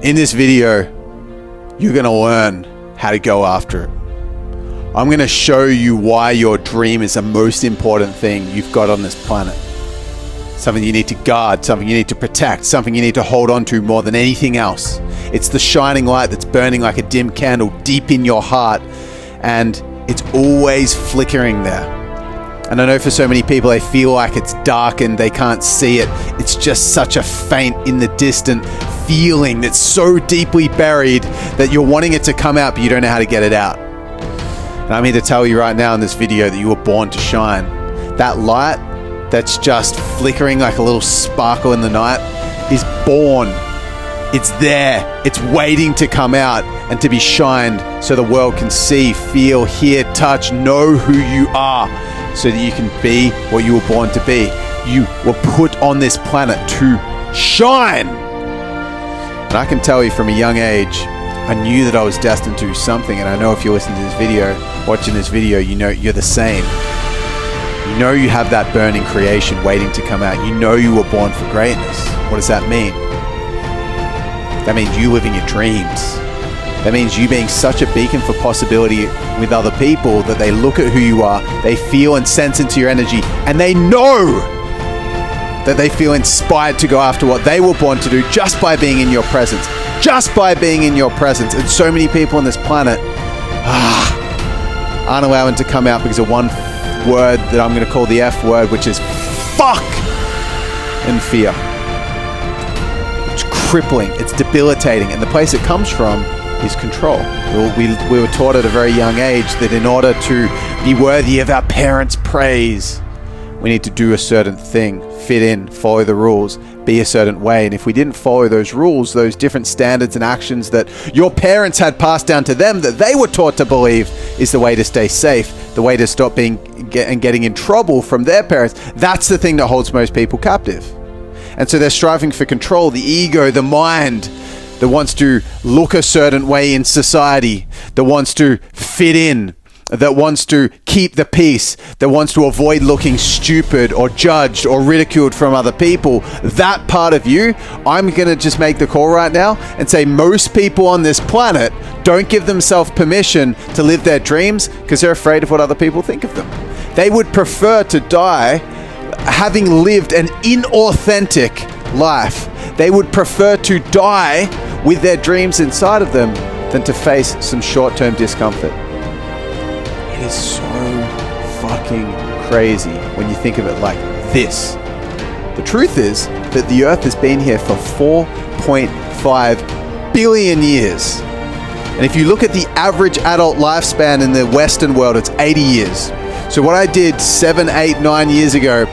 In this video, you're going to learn how to go after it. I'm going to show you why your dream is the most important thing you've got on this planet. Something you need to guard, something you need to protect, something you need to hold on to more than anything else. It's the shining light that's burning like a dim candle deep in your heart, and it's always flickering there. And I know for so many people, they feel like it's dark and they can't see it. It's just such a faint, in the distant feeling that's so deeply buried that you're wanting it to come out, but you don't know how to get it out. And I'm here to tell you right now in this video that you were born to shine. That light that's just flickering like a little sparkle in the night is born. It's there. It's waiting to come out and to be shined so the world can see, feel, hear, touch, know who you are, so that you can be what you were born to be. You were put on this planet to shine. And I can tell you from a young age, I knew that I was destined to do something. And I know if you're listening to this video, watching this video, you know you're the same. You know you have that burning creation waiting to come out. You know you were born for greatness. What does that mean? That means you living your dreams. That means you being such a beacon for possibility with other people that they look at who you are, they feel and sense into your energy, and they know that they feel inspired to go after what they were born to do just by being in your presence. Just by being in your presence. And so many people on this planet aren't allowing to come out because of one word that I'm going to call the F word, which is fuck and fear. It's crippling. It's debilitating. And the place it comes from is control. We were taught at a very young age that in order to be worthy of our parents' praise, we need to do a certain thing, fit in, follow the rules, be a certain way. And if we didn't follow those rules, those different standards and actions that your parents had passed down to them, that they were taught to believe is the way to stay safe, the way to stop getting in trouble from their parents, that's the thing that holds most people captive. And so they're striving for control, the ego, the mind that wants to look a certain way in society, that wants to fit in, that wants to keep the peace, that wants to avoid looking stupid or judged or ridiculed from other people. That part of you, I'm going to just make the call right now and say most people on this planet don't give themselves permission to live their dreams because they're afraid of what other people think of them. They would prefer to die having lived an inauthentic life. They would prefer to die with their dreams inside of them than to face some short-term discomfort. It is so fucking crazy when you think of it like this. The truth is that the Earth has been here for 4.5 billion years. And if you look at the average adult lifespan in the Western world, it's 80 years. So what I did 7, 8, 9 years ago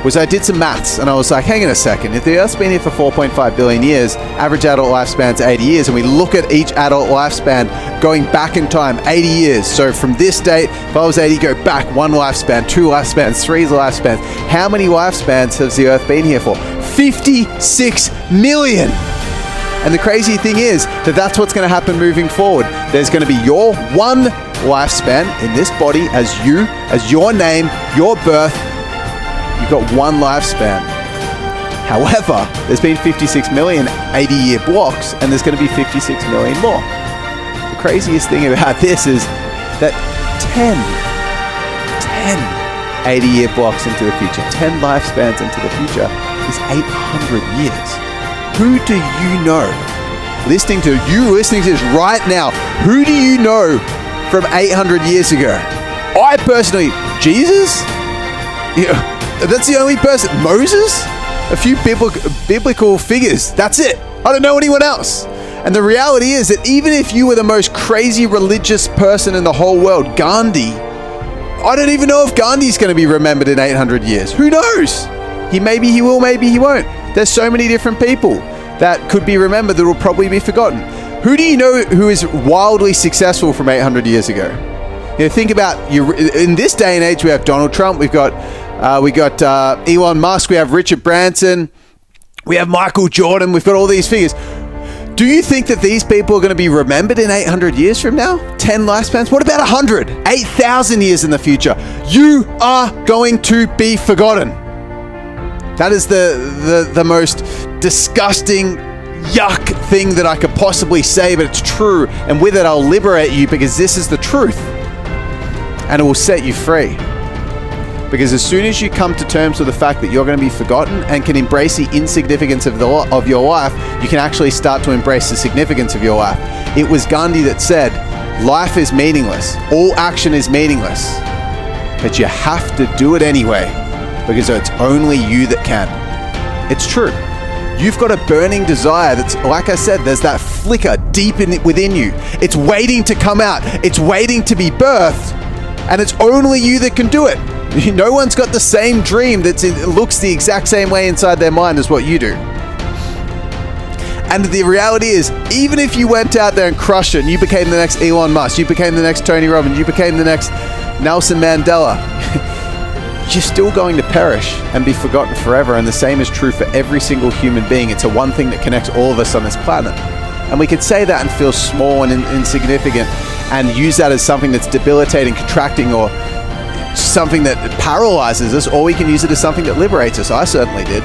was I did some maths and I was like, hang on a second, if the Earth's been here for 4.5 billion years, average adult lifespan's 80 years, and we look at each adult lifespan going back in time, 80 years. So from this date, if I was 80, go back 1 lifespan, 2 lifespans, 3 lifespans. How many lifespans has the Earth been here for? 56 million. And the crazy thing is that that's what's going to happen moving forward. There's going to be your one lifespan in this body as you, as your name, your birth. You've got one lifespan. However, there's been 56 million 80-year blocks, and there's going to be 56 million more. The craziest thing about this is that 10 80-year blocks into the future, 10 lifespans into the future is 800 years. Who do you know, listening to this right now, who do you know from 800 years ago? I personally, Jesus? Yeah. That's the only person. Moses? A few biblical figures. That's it. I don't know anyone else. And the reality is that even if you were the most crazy religious person in the whole world, Gandhi, I don't even know if Gandhi's going to be remembered in 800 years. Who knows? Maybe he will, maybe he won't. There's so many different people that could be remembered that will probably be forgotten. Who do you know who is wildly successful from 800 years ago? You know, think about in this day and age, we have Donald Trump, we got Elon Musk, we have Richard Branson, we have Michael Jordan, we've got all these figures. Do you think that these people are going to be remembered in 800 years from now? 10 lifespans? What about 100? 8,000 years in the future? You are going to be forgotten. That is the most disgusting yuck thing that I could possibly say, but it's true. And with it, I'll liberate you because this is the truth. And it will set you free. Because as soon as you come to terms with the fact that you're going to be forgotten and can embrace the insignificance of your life, you can actually start to embrace the significance of your life. It was Gandhi that said, life is meaningless. All action is meaningless. But you have to do it anyway, because it's only you that can. It's true. You've got a burning desire that's, like I said, there's that flicker deep within you. It's waiting to come out. It's waiting to be birthed. And it's only you that can do it. No one's got the same dream that looks the exact same way inside their mind as what you do. And the reality is, even if you went out there and crushed it and you became the next Elon Musk, you became the next Tony Robbins, you became the next Nelson Mandela, you're still going to perish and be forgotten forever. And the same is true for every single human being. It's a one thing that connects all of us on this planet. And we could say that and feel small and insignificant and use that as something that's debilitating, contracting, or something that paralyzes us, or we can use it as something that liberates us. I certainly did.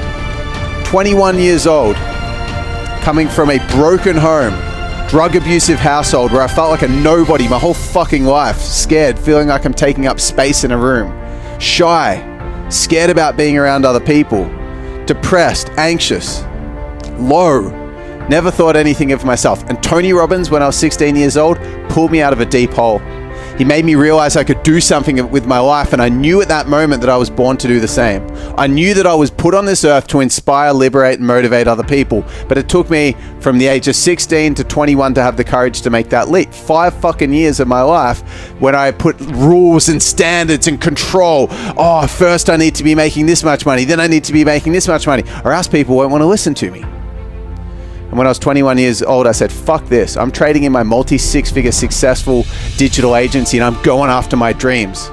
21 years old, coming from a broken home, drug abusive household where I felt like a nobody my whole fucking life, scared, feeling like I'm taking up space in a room, shy, scared about being around other people, depressed, anxious, low, never thought anything of myself. And Tony Robbins, when I was 16 years old, pulled me out of a deep hole. He made me realize I could do something with my life, and I knew at that moment that I was born to do the same. I knew that I was put on this earth to inspire, liberate, and motivate other people. But it took me from the age of 16 to 21 to have the courage to make that leap. 5 fucking years of my life when I put rules and standards and control. Oh, first I need to be making this much money, then I need to be making this much money, or else people won't want to listen to me. And when I was 21 years old, I said, fuck this. I'm trading in my multi-six-figure successful digital agency and I'm going after my dreams.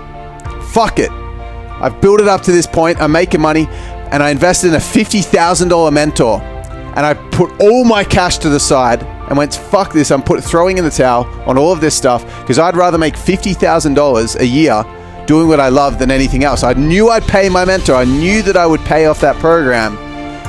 Fuck it. I've built it up to this point. I'm making money, and I invested in a $50,000 mentor, and I put all my cash to the side and went, fuck this. I'm throwing in the towel on all of this stuff because I'd rather make $50,000 a year doing what I love than anything else. I knew I'd pay my mentor. I knew that I would pay off that program.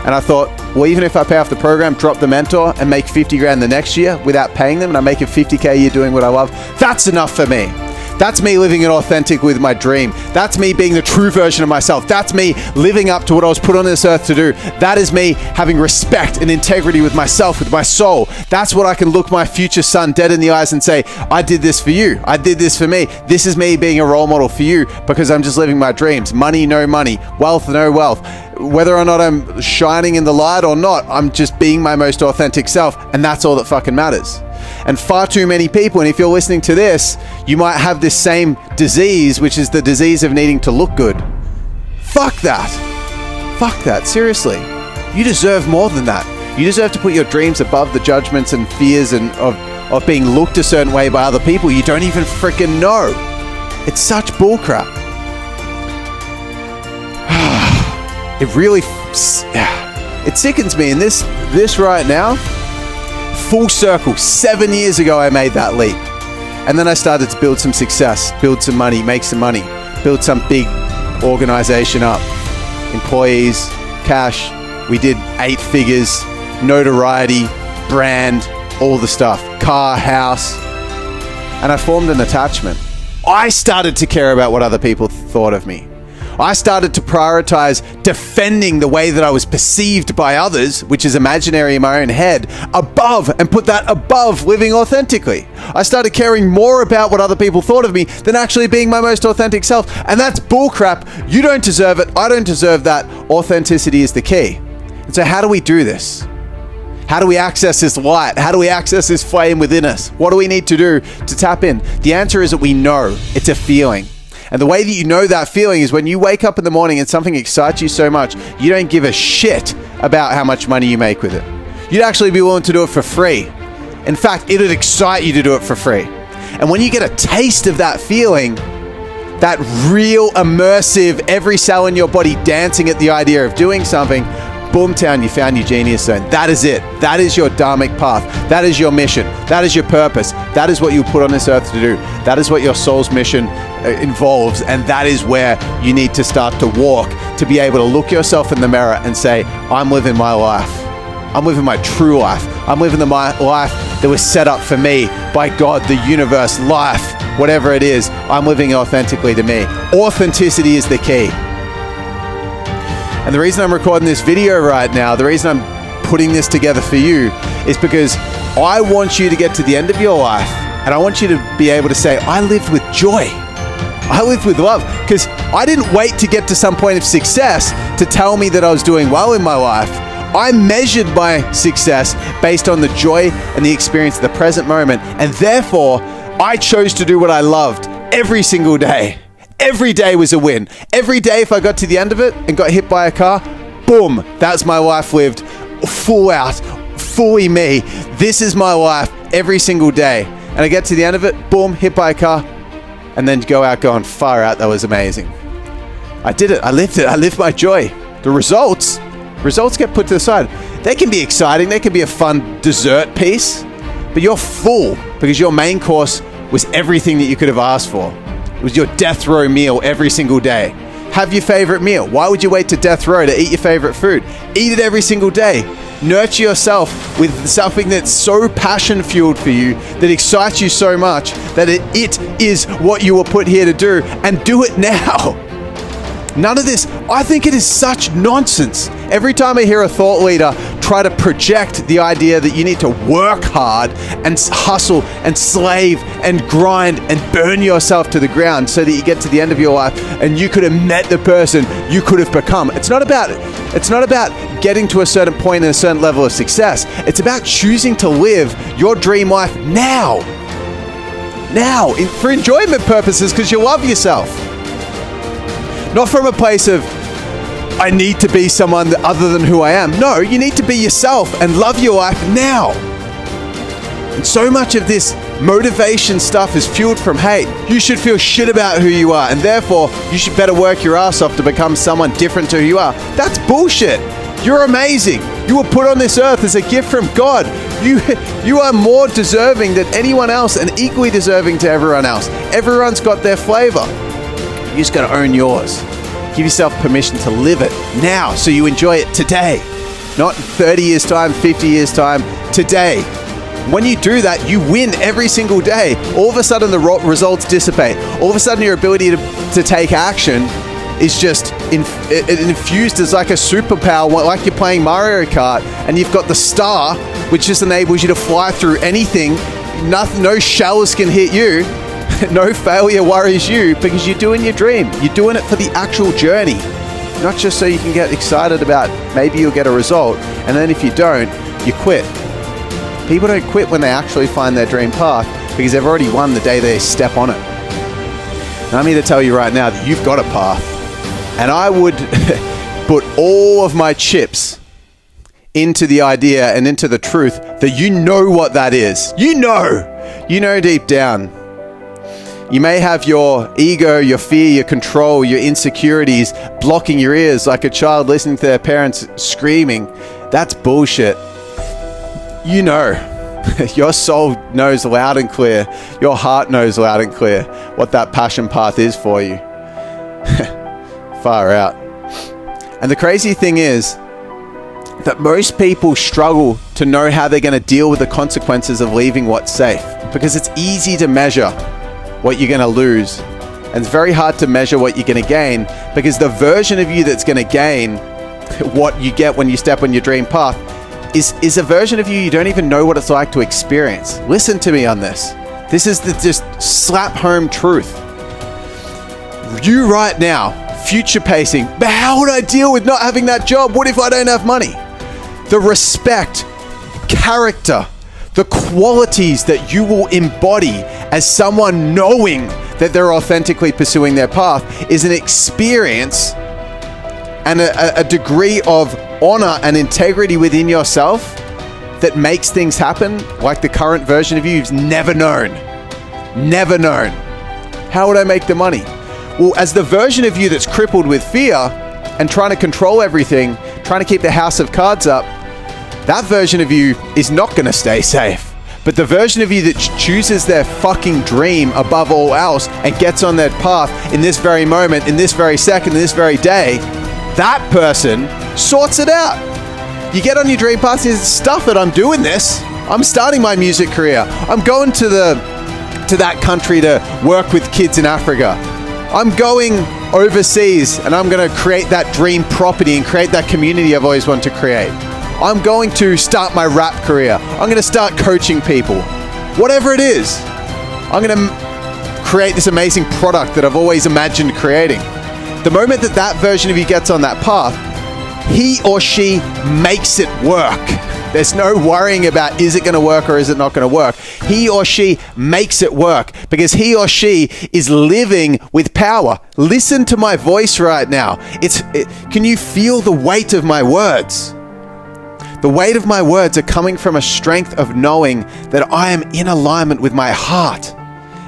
And I thought, well, even if I pay off the program, drop the mentor, and make 50 grand the next year without paying them, and I'm making 50K a year doing what I love, that's enough for me. That's me living it authentic with my dream. That's me being the true version of myself. That's me living up to what I was put on this earth to do. That is me having respect and integrity with myself, with my soul. That's what I can look my future son dead in the eyes and say, I did this for you. I did this for me. This is me being a role model for you because I'm just living my dreams. Money, no money. Wealth, no wealth. Whether or not I'm shining in the light or not, I'm just being my most authentic self. And that's all that fucking matters. And far too many people, and if you're listening to this, you might have this same disease, which is the disease of needing to look good. Fuck that. Fuck that. Seriously. You deserve more than that. You deserve to put your dreams above the judgments and fears and of being looked a certain way by other people you don't even freaking know. It's such bullcrap. It really, it sickens me. And this right now, full circle, 7 years ago I made that leap. And then I started to build some success, build some money, make some money, build some big organization up. Employees, cash, we did 8 figures, notoriety, brand, all the stuff, car, house. And I formed an attachment. I started to care about what other people thought of me. I started to prioritize defending the way that I was perceived by others, which is imaginary in my own head, above, and put that above living authentically. I started caring more about what other people thought of me than actually being my most authentic self. And that's bullcrap. You don't deserve it. I don't deserve that. Authenticity is the key. And so how do we do this? How do we access this light? How do we access this flame within us? What do we need to do to tap in? The answer is that we know. It's a feeling. And the way that you know that feeling is when you wake up in the morning and something excites you so much, you don't give a shit about how much money you make with it. You'd actually be willing to do it for free. In fact, it would excite you to do it for free. And when you get a taste of that feeling, that real immersive, every cell in your body dancing at the idea of doing something, boomtown, you found your genius zone. That is it. That is your dharmic path. That is your mission. That is your purpose. That is what you put on this earth to do. That is what your soul's mission involves. And that is where you need to start to walk, to be able to look yourself in the mirror and say, I'm living my life. I'm living my true life. I'm living my life that was set up for me by God, the universe, life, whatever it is. I'm living authentically to me. Authenticity is the key. And the reason I'm recording this video right now, the reason I'm putting this together for you, is because I want you to get to the end of your life and I want you to be able to say, I lived with joy. I lived with love, because I didn't wait to get to some point of success to tell me that I was doing well in my life. I measured my success based on the joy and the experience of the present moment, and therefore I chose to do what I loved every single day. Every day was a win. Every day, if I got to the end of it and got hit by a car, boom, that's my life lived full out, fully me. This is my life every single day. And I get to the end of it, boom, hit by a car, and then go out going, far out, that was amazing. I did it. I lived it. I lived my joy. The results get put to the side. They can be exciting. They can be a fun dessert piece, but you're full because your main course was everything that you could have asked for. It was your death row meal every single day. Have your favorite meal. Why would you wait to death row to eat your favorite food? Eat it every single day. Nurture yourself with something that's so passion fueled for you, that excites you so much, that it is what you were put here to do, and do it now. None of this, I think it is such nonsense. Every time I hear a thought leader try to project the idea that you need to work hard and hustle and slave and grind and burn yourself to the ground so that you get to the end of your life and you could have met the person you could have become. It's not about getting to a certain point and a certain level of success. It's about choosing to live your dream life now. For enjoyment purposes, because you love yourself. Not from a place of, I need to be someone other than who I am. No, you need to be yourself and love your life now. And so much of this motivation stuff is fueled from hate. You should feel shit about who you are, and therefore you should better work your ass off to become someone different to who you are. That's bullshit. You're amazing. You were put on this earth as a gift from God. You are more deserving than anyone else and equally deserving to everyone else. Everyone's got their flavor. You just got to own yours. Give yourself permission to live it now so you enjoy it today. Not 30 years time, 50 years time, today. When you do that, you win every single day. All of a sudden the results dissipate. All of a sudden your ability to take action is just infused as like a superpower, like you're playing Mario Kart and you've got the star, which just enables you to fly through anything. Nothing, no shells can hit you. No failure worries you because you're doing your dream. You're doing it for the actual journey, not just so you can get excited about maybe you'll get a result, and then if you don't, you quit. People don't quit when they actually find their dream path because they've already won the day they step on it. And I'm here to tell you right now that you've got a path, and I would put all of my chips into the idea and into the truth that you know what that is. You know deep down. You may have your ego, your fear, your control, your insecurities blocking your ears like a child listening to their parents screaming. That's bullshit. You know. Your soul knows loud and clear. Your heart knows loud and clear what that passion path is for you. Far out. And the crazy thing is that most people struggle to know how they're going to deal with the consequences of leaving what's safe, because it's easy to measure what you're going to lose, and it's very hard to measure what you're going to gain, because the version of you that's going to gain what you get when you step on your dream path is a version of you don't even know what it's like to experience. Listen to me on this. This is the just slap home truth. You right now, future pacing, but how would I deal with not having that job? What if I don't have money? The respect, character, the qualities that you will embody as someone knowing that they're authentically pursuing their path is an experience and a degree of honor and integrity within yourself that makes things happen like the current version of you you've never known. Never known. How would I make the money? Well, as the version of you that's crippled with fear and trying to control everything, trying to keep the house of cards up, that version of you is not going to stay safe. But the version of you that chooses their fucking dream above all else and gets on that path in this very moment, in this very second, in this very day, that person sorts it out. You get on your dream path, you stuff it, I'm doing this. I'm starting my music career. I'm going to that country to work with kids in Africa. I'm going overseas and I'm going to create that dream property and create that community I've always wanted to create. I'm going to start my rap career. I'm going to start coaching people. Whatever it is, I'm going to create this amazing product that I've always imagined creating. The moment that version of you gets on that path, he or she makes it work. There's no worrying about is it going to work or is it not going to work. He or she makes it work because he or she is living with power. Listen to my voice right now. Can you feel the weight of my words? The weight of my words are coming from a strength of knowing that I am in alignment with my heart.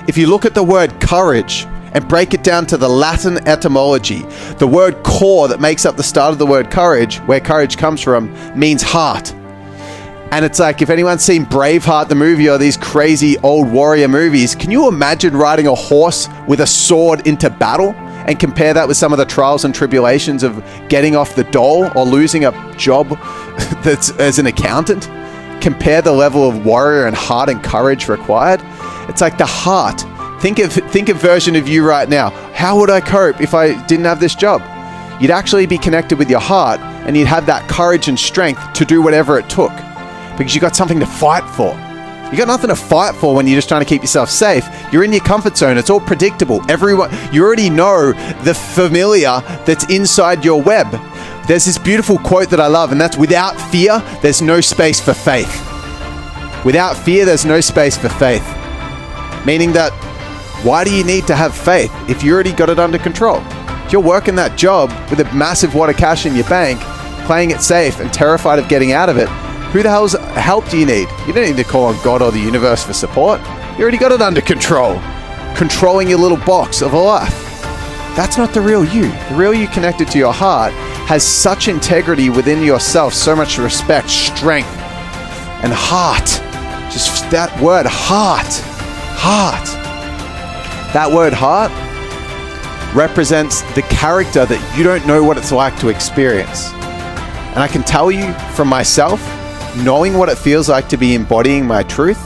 If you look at the word courage and break it down to the Latin etymology, the word core that makes up the start of the word courage, where courage comes from, means heart. And it's like, if anyone's seen Braveheart, the movie, or these crazy old warrior movies, can you imagine riding a horse with a sword into battle and compare that with some of the trials and tribulations of getting off the dole or losing a job that's as an accountant? Compare the level of warrior and heart and courage required. It's like the heart. Think of version of you right now. How would I cope if I didn't have this job? You'd actually be connected with your heart and you'd have that courage and strength to do whatever it took. Because you got something to fight for. You got nothing to fight for when you're just trying to keep yourself safe. You're in your comfort zone. It's all predictable. You already know the familiar that's inside your web. There's this beautiful quote that I love, and that's, without fear, there's no space for faith. Without fear, there's no space for faith. Meaning that, why do you need to have faith if you already got it under control? If you're working that job with a massive wad of cash in your bank, playing it safe and terrified of getting out of it, who the hell's help do you need? You don't need to call on God or the universe for support. You already got it under control. Controlling your little box of a life. That's not the real you. The real you connected to your heart has such integrity within yourself, so much respect, strength, and heart. Just that word, heart. Heart. That word, heart, represents the character that you don't know what it's like to experience. And I can tell you from myself, knowing what it feels like to be embodying my truth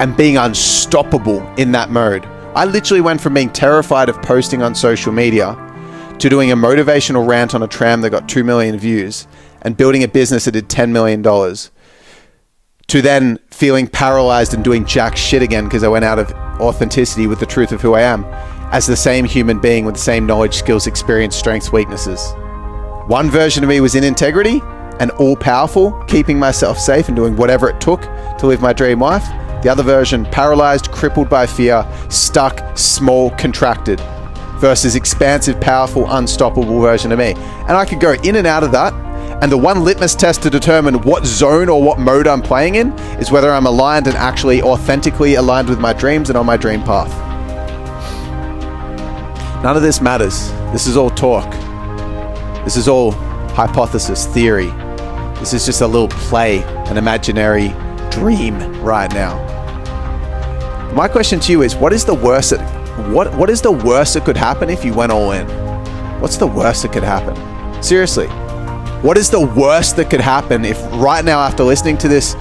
and being unstoppable in that mode. I literally went from being terrified of posting on social media to doing a motivational rant on a tram that got 2 million views and building a business that did $10 million, to then feeling paralyzed and doing jack shit again because I went out of authenticity with the truth of who I am as the same human being with the same knowledge, skills, experience, strengths, weaknesses. One version of me was in integrity and all-powerful, keeping myself safe and doing whatever it took to live my dream life. The other version, paralyzed, crippled by fear, stuck, small, contracted, versus expansive, powerful, unstoppable version of me. And I could go in and out of that, and the one litmus test to determine what zone or what mode I'm playing in is whether I'm aligned and actually authentically aligned with my dreams and on my dream path. None of this matters. This is all talk. This is all hypothesis, theory. This is just a little play, an imaginary dream right now. My question to you is, what is the worst that could happen if you went all in? What's the worst that could happen? Seriously, what is the worst that could happen if right now, after listening to this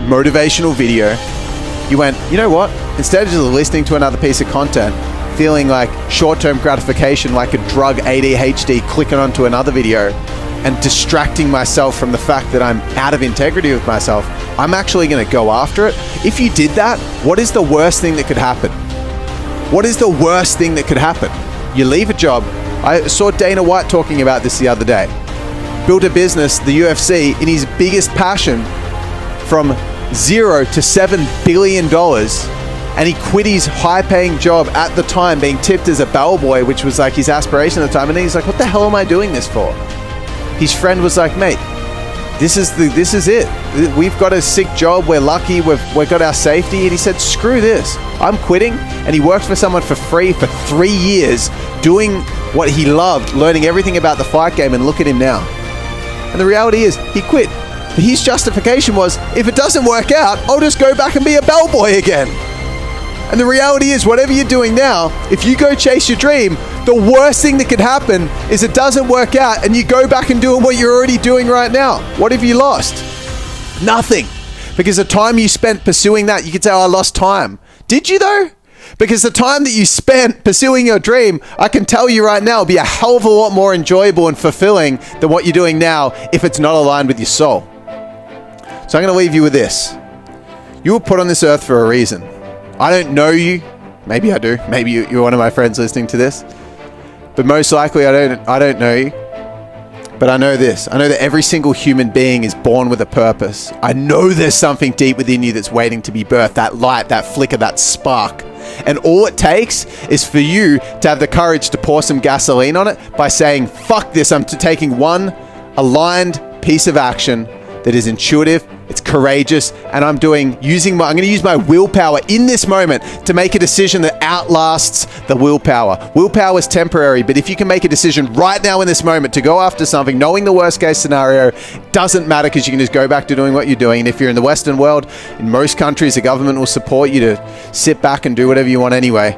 motivational video, you went, you know what? Instead of just listening to another piece of content, feeling like short-term gratification, like a drug, ADHD, clicking onto another video and distracting myself from the fact that I'm out of integrity with myself, I'm actually going to go after it. If you did that, what is the worst thing that could happen? What is the worst thing that could happen? You leave a job. I saw Dana White talking about this the other day. Built a business, the UFC, in his biggest passion from 0 to $7 billion. And he quit his high-paying job at the time, being tipped as a bellboy, which was like his aspiration at the time. And then he's like, what the hell am I doing this for? His friend was like, mate, this is it. We've got a sick job. We're lucky. We've got our safety. And he said, screw this. I'm quitting. And he worked for someone for free for 3 years, doing what he loved, learning everything about the fight game, and look at him now. And the reality is, he quit. But his justification was, if it doesn't work out, I'll just go back and be a bellboy again. And the reality is, whatever you're doing now, if you go chase your dream, the worst thing that could happen is it doesn't work out and you go back and doing what you're already doing right now. What have you lost? Nothing. Because the time you spent pursuing that, you could say, oh, I lost time. Did you though? Because the time that you spent pursuing your dream, I can tell you right now, will be a hell of a lot more enjoyable and fulfilling than what you're doing now if it's not aligned with your soul. So I'm going to leave you with this. You were put on this earth for a reason. I don't know you. Maybe I do. Maybe you're one of my friends listening to this. But most likely I don't know you. But I know this. I know that every single human being is born with a purpose. I know there's something deep within you that's waiting to be birthed. That light, that flicker, that spark. And all it takes is for you to have the courage to pour some gasoline on it by saying, fuck this. I'm taking one aligned piece of action that is intuitive, it's courageous, and I'm going to use my willpower in this moment to make a decision that outlasts the willpower. Willpower is temporary, but if you can make a decision right now in this moment to go after something, knowing the worst case scenario, doesn't matter because you can just go back to doing what you're doing. And if you're in the Western world, in most countries, the government will support you to sit back and do whatever you want anyway.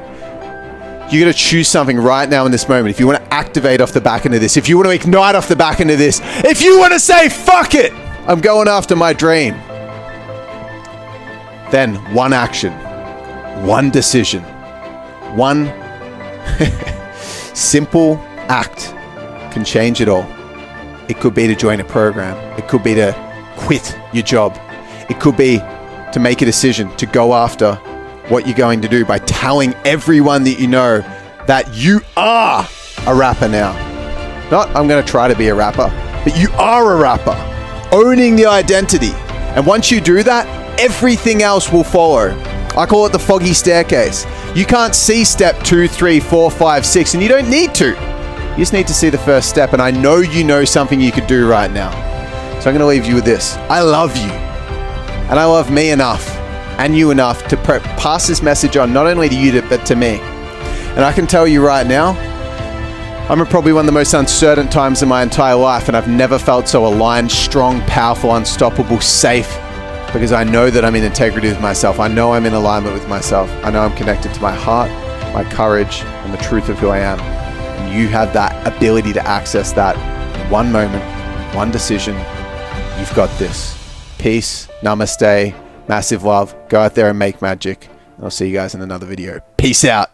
You got to choose something right now in this moment. If you want to activate off the back end of this, if you want to ignite off the back end of this, if you want to say, fuck it, I'm going after my dream. Then one action, one decision, one simple act can change it all. It could be to join a program. It could be to quit your job. It could be to make a decision to go after what you're going to do by telling everyone that you know that you are a rapper now. Not, I'm going to try to be a rapper, but you are a rapper. Owning the identity. And once you do that, everything else will follow. I call it the foggy staircase. You can't see step 2, 3, 4, 5, 6, and you don't need to. You just need to see the first step, and I know you know something you could do right now. So I'm going to leave you with this. I love you. And I love me enough, and you enough, to pass this message on, not only to you, but to me. And I can tell you right now, I'm at probably one of the most uncertain times in my entire life, and I've never felt so aligned, strong, powerful, unstoppable, safe, because I know that I'm in integrity with myself. I know I'm in alignment with myself. I know I'm connected to my heart, my courage, and the truth of who I am. And you have that ability to access that in one moment, one decision. You've got this. Peace, namaste, massive love. Go out there and make magic. I'll see you guys in another video. Peace out.